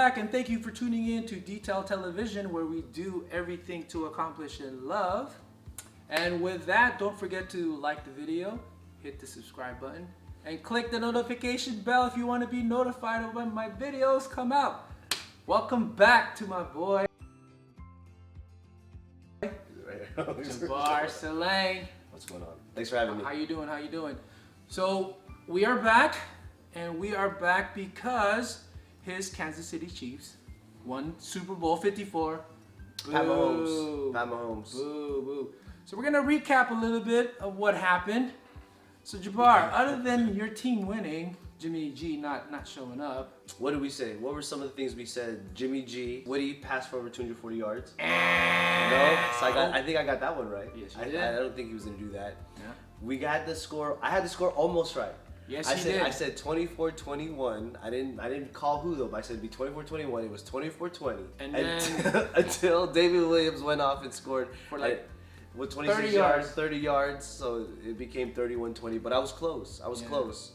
back, and thank you for tuning in to Detail Television, where we do everything to accomplish in love. And with that, don't forget to like the video, hit the subscribe button, and click the notification bell if you want to be notified of when my videos come out. Welcome back to my boy, Jabbar Salang. What's going on? Thanks for having me. How you doing? How you doing? So we are back, and we are back because his Kansas City Chiefs won Super Bowl 54. Pat Mahomes. Boo, boo. So we're gonna recap a little bit of what happened. So Jabbar, other than your team winning, Jimmy G not showing up. What did we say? What were some of the things we said? Jimmy G, Woody passed for over 240 yards. No, so I think I got that one right. Yes, you did. I don't think he was gonna do that. Yeah. We got the score. I had the score almost right. Yes, you did. I said 24-21. I didn't call who though, but I said it'd be 24-21. It was 24-20. And then until David Williams went off and scored for like with 26 yards, 30 yards, so it became 31-20. But I was close. I was close.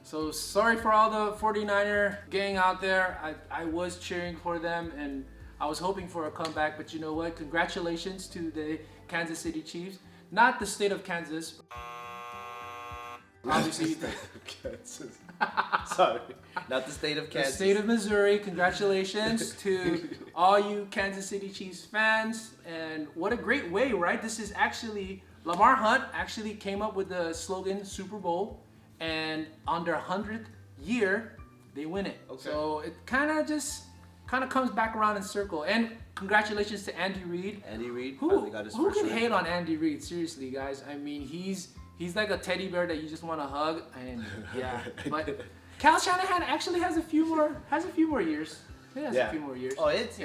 So sorry for all the 49er gang out there. I was cheering for them, and I was hoping for a comeback. But you know what? Congratulations to the Kansas City Chiefs. Not the state of Kansas. Obviously, Kansas. Sorry, not the state of Kansas. The state of Missouri. Congratulations to all you Kansas City Chiefs fans. And what a great way, right? This is actually, Lamar Hunt actually came up with the slogan Super Bowl, and on their 100th year, they win it. Okay. So it kind of comes back around in circle. And congratulations to Andy Reid. Andy Reid Who got his who first can ring. hate on Andy Reid? Seriously, guys. I mean, he's like a teddy bear that you just want to hug, and yeah. But Kyle Shanahan actually has a few more years. He has a few more years. Oh, it's.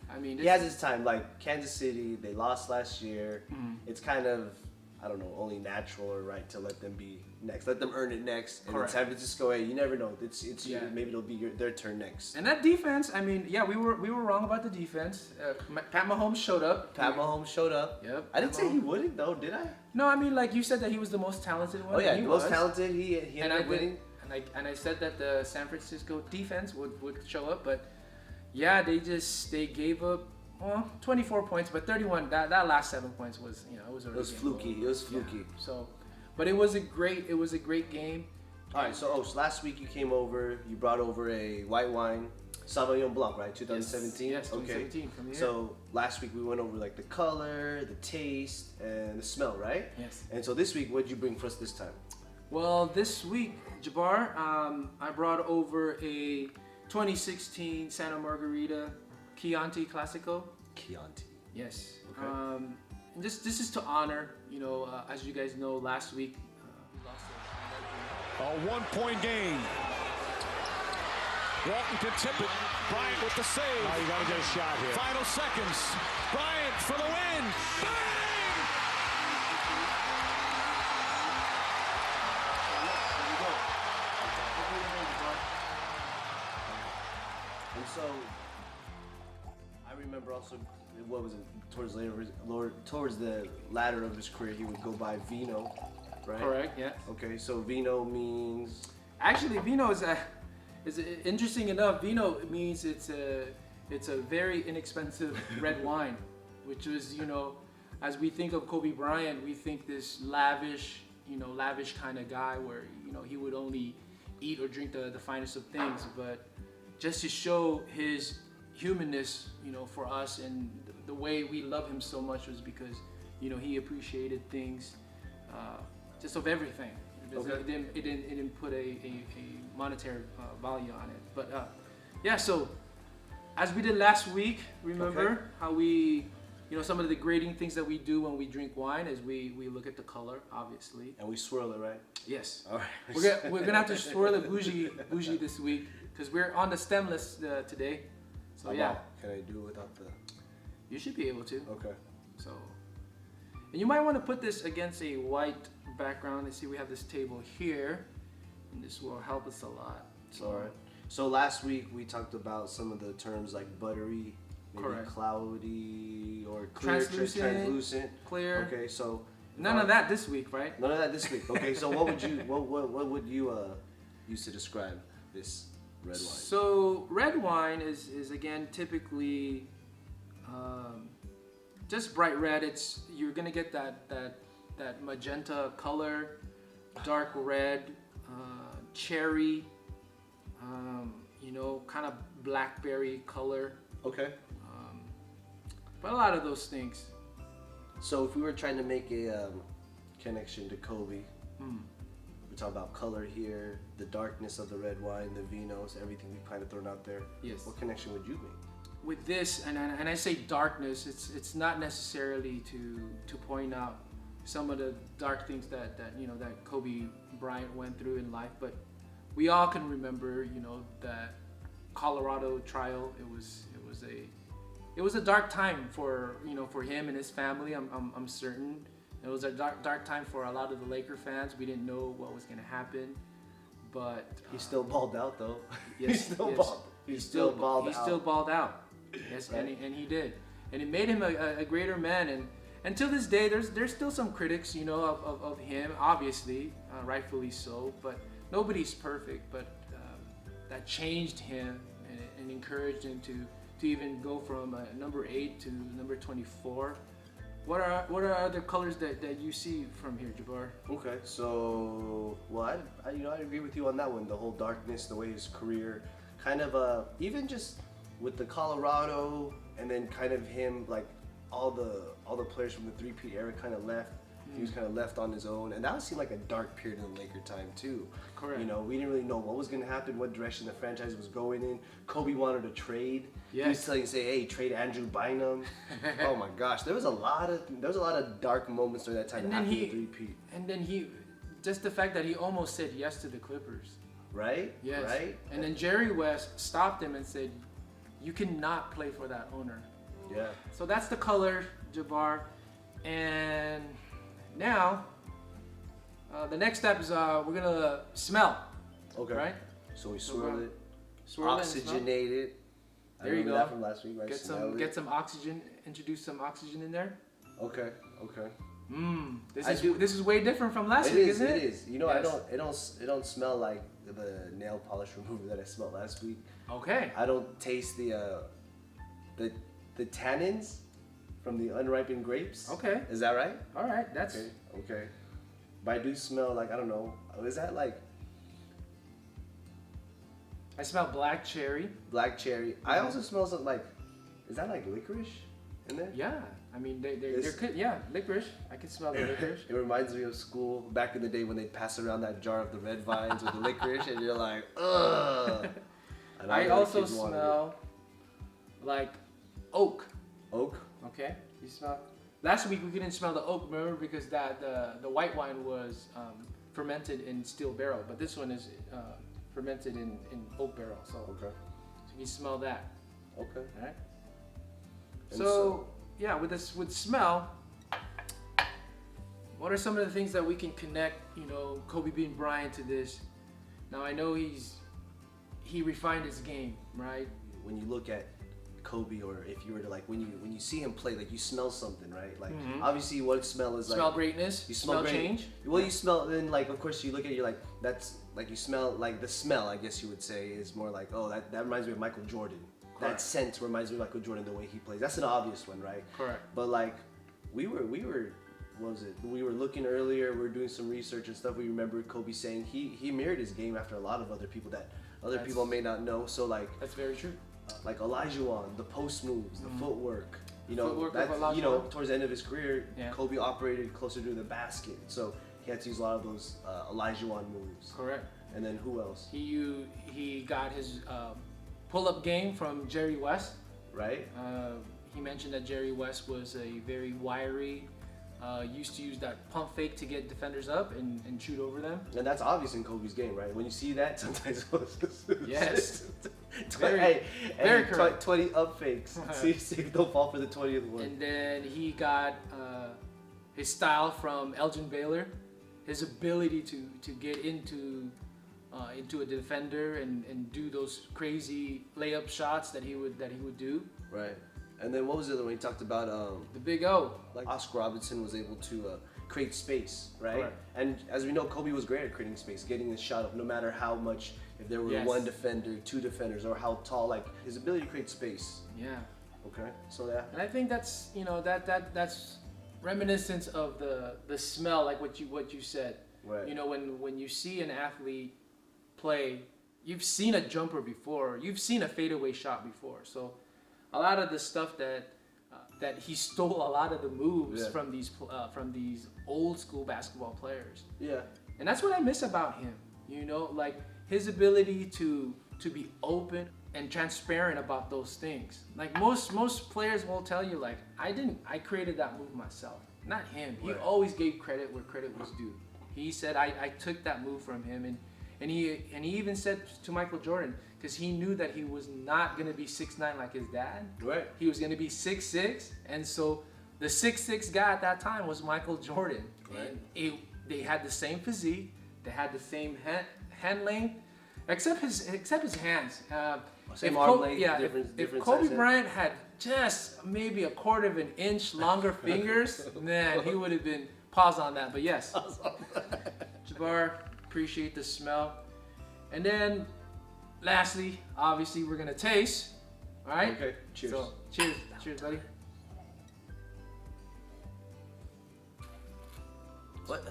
I mean, he has his time. Like Kansas City, they lost last year. Mm-hmm. It's kind of, I don't know, only natural or right to let them be next. Let them earn it next. And Correct. San Francisco, hey, you never know. It's Yeah. maybe it'll be their turn next. And that defense, I mean, yeah, we were wrong about the defense. Pat Mahomes showed up. Pat Mahomes showed up. Yep. I didn't say he wouldn't though, did I? No, I mean, like you said that he was the most talented one. Oh yeah, he the most was. talented. He ended up winning. And I said that the San Francisco defense would show up, but yeah, they gave up 24 points, but 31. That last 7 points was it was already fluky. It was fluky. Yeah. So, but it was a great game. All right, so last week you came over. You brought over a white wine, Sauvignon Blanc, right? 2017. Yes, 2017 Okay. from here. So last week we went over like the color, the taste, and the smell, right? Yes. And so this week, what did you bring for us this time? Well, this week, Jabbar, I brought over a 2016 Santa Margarita Chianti Classico. Chianti. Yes. Okay. And this is to honor, as you guys know, last week we lost A 1-point game. Walton can tip it. Bryant with the save. Oh, you got to get a shot here. Final seconds. Bryant for the win. Bang! And so I remember also, what was it? Towards the latter of his career, he would go by Vino, right? Correct. Yeah. Okay, so Vino means. Actually, Vino is interesting enough. Vino means it's a very inexpensive red wine, which was as we think of Kobe Bryant, we think this lavish kind of guy where he would only eat or drink the finest of things, but just to show his humanness, for us, and the way we love him so much was because, he appreciated things, just of everything. Okay. It didn't put a monetary value on it. But yeah, so as we did last week, remember how we, some of the grading things that we do when we drink wine is we look at the color, obviously. And we swirl it, right? Yes. All right. We're gonna have to swirl it bougie this week because we're on the stemless today. So yeah. Can I do it without the? You should be able to. Okay. So, and you might want to put this against a white background. You see, we have this table here, and this will help us a lot. So, All right. So last week we talked about some of the terms like buttery, maybe Correct. cloudy, or clear, Translucent, clear. Okay, so None of that this week, right? none of that this week. Okay, so what would you use to describe this? red wine? So red wine is again typically just bright red. You're gonna get that magenta color, dark red, cherry, kind of blackberry color. Okay. But a lot of those things. So if we were trying to make a connection to Kobe, we talk about color here, the darkness of the red wine, the vinos, everything we've kind of thrown out there. Yes. What connection would you make? With this, and I say darkness, it's not necessarily to point out some of the dark things that Kobe Bryant went through in life, but we all can remember, that Colorado trial. It was a dark time for him and his family. I'm certain. It was a dark time for a lot of the Laker fans. We didn't know what was going to happen, but He still balled out though. yes, He still balled out. He still balled out. Yes, Right. and he did, and it made him a greater man. And to this day, there's still some critics, of him, obviously, rightfully so. But nobody's perfect. But that changed him and encouraged him to even go from number 8 to number 24. What are other colors that you see from here, Jabbar? Okay, so I agree with you on that one. The whole darkness, the way his career, kind of even just with the Colorado, and then kind of him like all the players from the three-peat era kind of left. He was kind of left on his own, and that seemed like a dark period in the Laker time too. Correct. We didn't really know what was going to happen, what direction the franchise was going in. Kobe wanted to trade. Yes. He was telling you, hey, trade Andrew Bynum. Oh my gosh, there was a lot of dark moments during that time And after then the three-peat. And then just the fact that he almost said yes to the Clippers. Right? Yes. Right? And then Jerry West stopped him and said, "You cannot play for that owner." Yeah. So that's the color, Jabbar. And now, the next step is we're gonna smell. Okay. Right? So we swirl it, Swirl it and smell. oxygenate it. There you remember go. that from last week, right? Get some oxygen. Introduce some oxygen in there. Okay. This is way different from last week, isn't it? It is. Yes. It don't smell like the nail polish remover that I smelled last week. Okay. I don't taste the tannins from the unripened grapes. Okay. Is that right? All right. That's Okay. But I do smell like, I don't know, is that like I smell black cherry. black cherry? I also smell something like, is that like licorice in there? Yeah. I mean, they're It's- good. Yeah, licorice. I can smell the licorice. It reminds me of school back in the day when they pass around that jar of the red vines with the licorice, and you're like, ugh. And I know the also kids wanted it. smell like oak. Oak. Okay, you smell. Last week we couldn't smell the oak, remember, because the white wine was fermented in steel barrel, but this one is fermented in oak barrel. So you smell that. Okay. All right. And So yeah, with smell, what are some of the things that we can connect, Kobe Bean Bryant to this? Now I know he refined his game, right? when you look at Kobe, or if you were to like when you see him play, like you smell something, right? Like obviously what smell is Smell like greatness. you smell great. Change. Well, you smell, then like of course you look at it, you're like, that's like you smell like the smell, I guess you would say, is more like, oh, that reminds me of Michael Jordan. Correct. That scent reminds me of Michael Jordan, the way he plays. That's an obvious one, right? Correct. But like we were what was it? We were looking earlier, we were doing some research and stuff. We remember Kobe saying he mirrored his game after a lot of other people that people may not know. So like That's very true. like Olajuwon, the post moves, the footwork. Footwork of that's, Olajuwon. towards the end of his career, Yeah. Kobe operated closer to the basket, so he had to use a lot of those Olajuwon moves. Correct. And then who else? He got his pull-up game from Jerry West. Right? He mentioned that Jerry West was a very wiry, used to use that pump fake to get defenders up and shoot over them. And that's obvious in Kobe's game, right? When you see that, sometimes Yes. Very correct. 20 up fakes. see if they'll fall for the 20th one. And then he got his style from Elgin Baylor, his ability to get into a defender and do those crazy layup shots that he would do. Right. And then what was the other one? He talked about The Big O. like Oscar Robertson was able to create space, right? Correct. And as we know, Kobe was great at creating space, getting the shot up, no matter how much if there were one defender, two defenders, or how tall, like his ability to create space. Yeah. Okay, so yeah. And I think that's, you know, that's reminiscence of the smell, like what you said. Right. You know, when you see an athlete play, you've seen a jumper before, you've seen a fadeaway shot before. So a lot of the stuff that he stole a lot of the moves from these old school basketball players. Yeah. And that's what I miss about him. You know, like his ability to be open and transparent about those things. Like most players will tell you, like, I created that move myself, not him. He always gave credit where credit was due. He said I took that move from him, and he even said to Michael Jordan, because he knew that he was not gonna be 6'9" like his dad. Right. He was gonna be 6'6", and so the 6'6" guy at that time was Michael Jordan. Right. And they had the same physique, they had the same hand length, except his hands. Same arm length, different if Kobe size Bryant had just maybe a quarter of an inch longer fingers, man, he would have been. Pause on that, but yes. Jabbar, appreciate the smell. And then, lastly, obviously, we're gonna taste. All right. Okay. Cheers. So, cheers, buddy. What? Is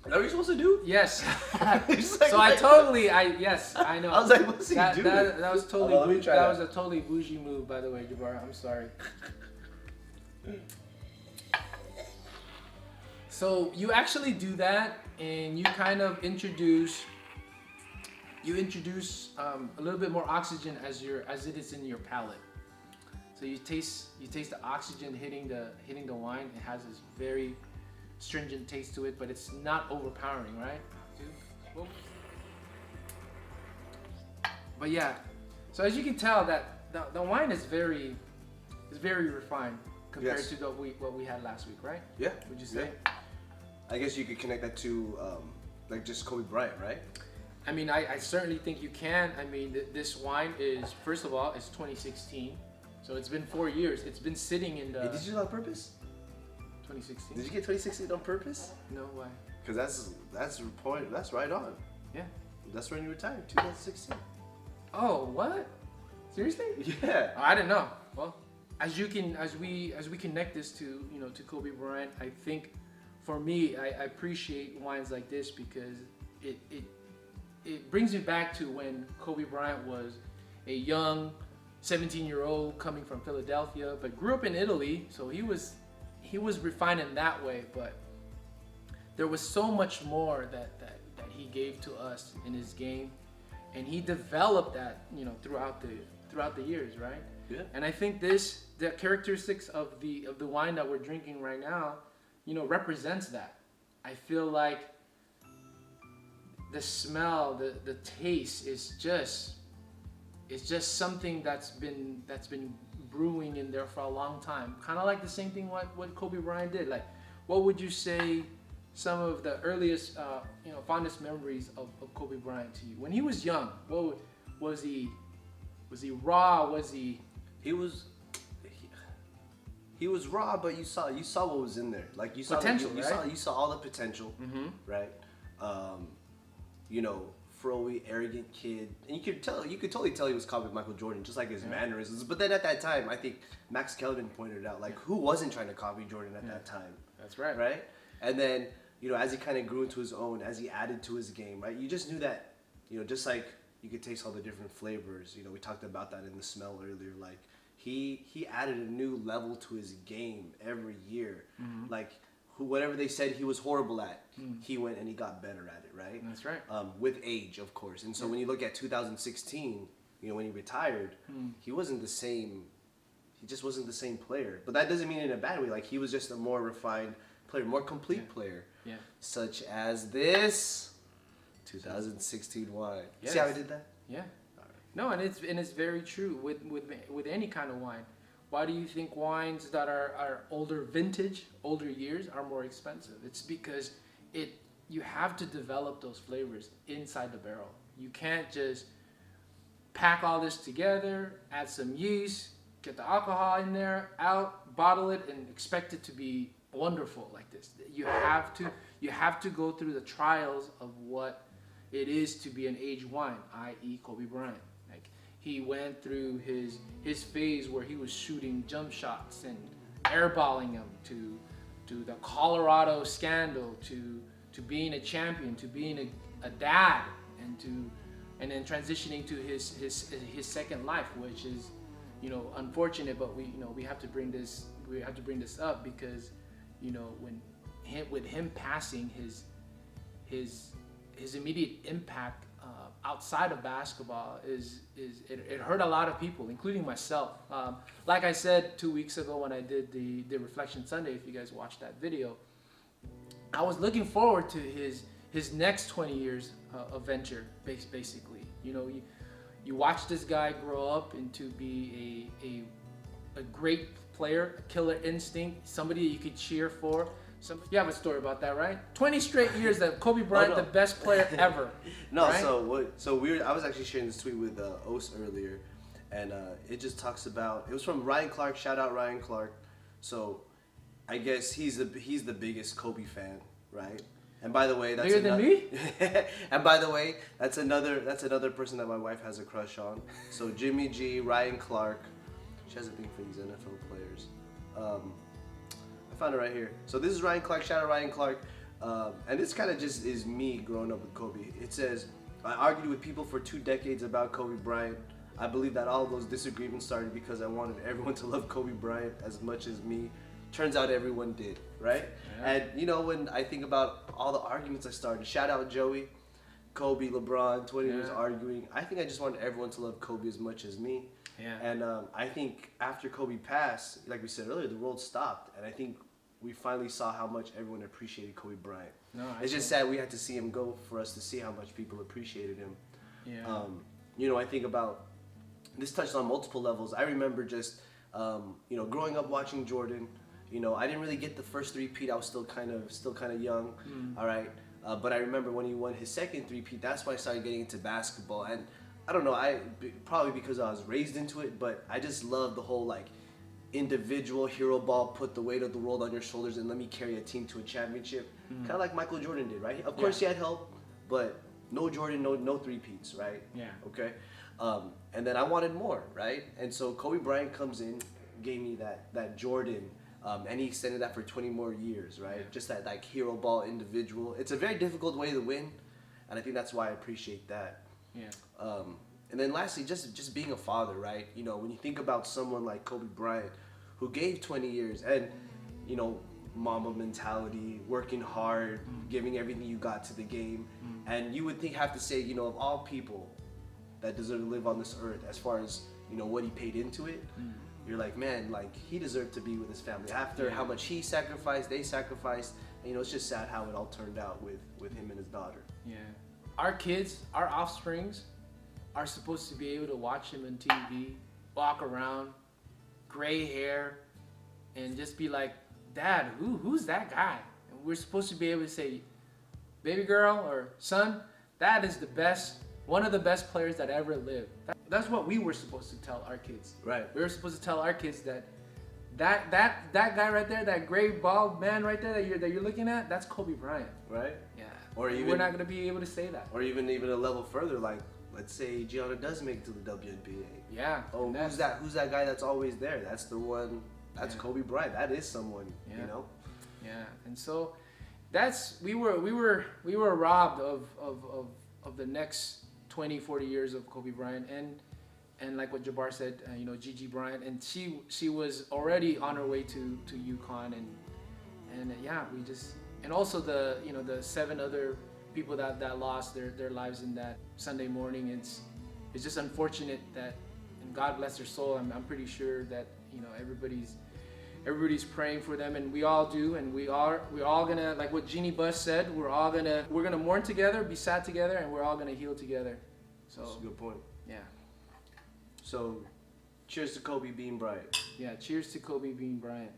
that what you're supposed to do? Yes. Like, So yes, I know. I was like, what's he doing? That was totally Let me try that. was a totally bougie move, by the way, Jabbar. I'm sorry. So you actually do that, and you kind of introduce a little bit more oxygen as it is in your palate. So you taste the oxygen hitting the wine. It has this very stringent taste to it, but it's not overpowering, right? But yeah, so as you can tell, that the wine is very refined compared to what we had last week, right? Yeah. Would you say? Yeah. I guess you could connect that to like just Kobe Bryant, right? I mean, I certainly think you can. I mean, this wine is, first of all, it's 2016, so it's been 4 years. It's been sitting in the. Hey, did you do it on purpose? 2016. Did you get 2016 on purpose? No way. Because that's right on. Yeah. That's when you retired, 2016. Oh, what? Seriously? Yeah. Oh, I didn't know. Well, as we connect this to Kobe Bryant, I think for me, I appreciate wines like this because it brings me back to when Kobe Bryant was a young 17-year-old coming from Philadelphia, but grew up in Italy, so he was refined in that way, but there was so much more that he gave to us in his game, and he developed that throughout the years, right? Yeah. And I think the characteristics of the wine that we're drinking right now, represents that. I feel like the smell, the taste is just something that's been brewing in there for a long time. Kind of like the same thing what Kobe Bryant did. Like, what would you say some of the earliest fondest memories of Kobe Bryant to you when he was young? What was he raw? Was he was raw, but you saw what was in there. Like you saw potential, you saw all the potential, right? Froey, arrogant kid, and you could totally tell he was copied Michael Jordan, just like his mannerisms. But then at that time, I think Max Kellerman pointed out, like, who wasn't trying to copy Jordan at that time? That's right. Right? And then, as he kind of grew into his own, as he added to his game, right? You just knew that, just like you could taste all the different flavors. We talked about that in the smell earlier. Like, he added a new level to his game every year. Like, whatever they said he was horrible at, he went and he got better at it, right? That's right. With age, of course. And so when you look at 2016, when he retired, he wasn't the same. He just wasn't the same player. But that doesn't mean in a bad way. Like, he was just a more refined player, more complete player. Yeah. Such as this 2016 wine. Yes. See how I did that? Yeah. No, and it's very true with any kind of wine. Why do you think wines that are older vintage, older years are more expensive? It's because you have to develop those flavors inside the barrel. You can't just pack all this together, add some yeast, get the alcohol in there, out, bottle it, and expect it to be wonderful like this. You have to go through the trials of what it is to be an age one, i.e. Kobe Bryant. Like he went through his phase where he was shooting jump shots and airballing them to the Colorado scandal, to being a champion, to being a dad, and then transitioning to his second life, which is, you know, unfortunate, but we have to bring this up because, you know, with him passing, his immediate impact outside of basketball it hurt a lot of people, including myself. Like I said 2 weeks ago when I did the Reflection Sunday, if you guys watched that video, I was looking forward to his next 20 years of venture, basically. You know, you watch this guy grow up into be a great player, a killer instinct, somebody that you could cheer for. You have a story about that, right? 20 straight years that Kobe Bryant, the best player ever. No, right? I was actually sharing this tweet with Os earlier, and it just talks about, it was from Ryan Clark. Shout out Ryan Clark. So I guess he's the biggest Kobe fan, right? And by the way, that's bigger than me. And by the way, that's another person that my wife has a crush on. So Jimmy G, Ryan Clark. She has a thing for these NFL players. I found it right here. So this is Ryan Clark. Shout out Ryan Clark. And this kind of just is me growing up with Kobe. It says, I argued with people for 2 decades about Kobe Bryant. I believe that all of those disagreements started because I wanted everyone to love Kobe Bryant as much as me. Turns out everyone did, right? Yeah. And you know, when I think about all the arguments I started, shout out Joey, Kobe, LeBron, 20 years arguing. I think I just wanted everyone to love Kobe as much as me. Yeah. And I think after Kobe passed, like we said earlier, the world stopped. And I think we finally saw how much everyone appreciated Kobe Bryant. It's just sad we had to see him go for us to see how much people appreciated him. Yeah. You know, I think about, this touched on multiple levels. I remember just, you know, growing up watching Jordan. You know, I didn't really get the first three-peat. I was still kind of young. All right. But I remember when he won his second three-peat, that's when I started getting into basketball. And I don't know, probably because I was raised into it, but I just love the whole like individual hero ball, put the weight of the world on your shoulders and let me carry a team to a championship. Kind of like Michael Jordan did, right? Of course he had help, but no Jordan, no three-peats, right? Yeah. Okay. And then I wanted more, right? And so Kobe Bryant comes in, gave me that Jordan. And he extended that for 20 more years, right? Yeah. Just that like hero ball individual. It's a very difficult way to win, and I think that's why I appreciate that. Yeah. And then lastly, just being a father, right? You know, when you think about someone like Kobe Bryant, who gave 20 years, and you know, Mamba mentality, working hard, giving everything you got to the game, and you would have to say, you know, of all people that deserve to live on this earth, as far as you know what he paid into it. You're like, man, like he deserved to be with his family after how much he sacrificed, they sacrificed. And, you know, it's just sad how it all turned out with him and his daughter. Yeah, our kids, our offsprings, are supposed to be able to watch him on TV, walk around, gray hair, and just be like, Dad, who's that guy? And we're supposed to be able to say, baby girl or son, that is one of the best players that ever lived. That's what we were supposed to tell our kids. Right. We were supposed to tell our kids that guy right there, that gray bald man right there that you're looking at, that's Kobe Bryant. Right. Yeah. Or even, we're not gonna be able to say that. Or even a level further, like let's say Gianna does make it to the WNBA. Yeah. Oh, who's that guy that's always there? That's the one. That's Kobe Bryant. That is someone. Yeah. You know. Yeah. And so we were robbed of the next 20, 40 years of Kobe Bryant, and like what Jabbar said, you know, Gigi Bryant, and she was already on her way to UConn, and we just, and also the 7 other people that lost their lives in that Sunday morning. It's just unfortunate that, and God bless their soul. I'm pretty sure that, you know, everybody's praying for them, and we all do, and we're all gonna, like what Jeannie Buss said, we're gonna mourn together, be sad together, and we're all gonna heal together. So that's a good point. Yeah. So cheers to Kobe Bean Bryant. Yeah, cheers to Kobe Bean Bryant.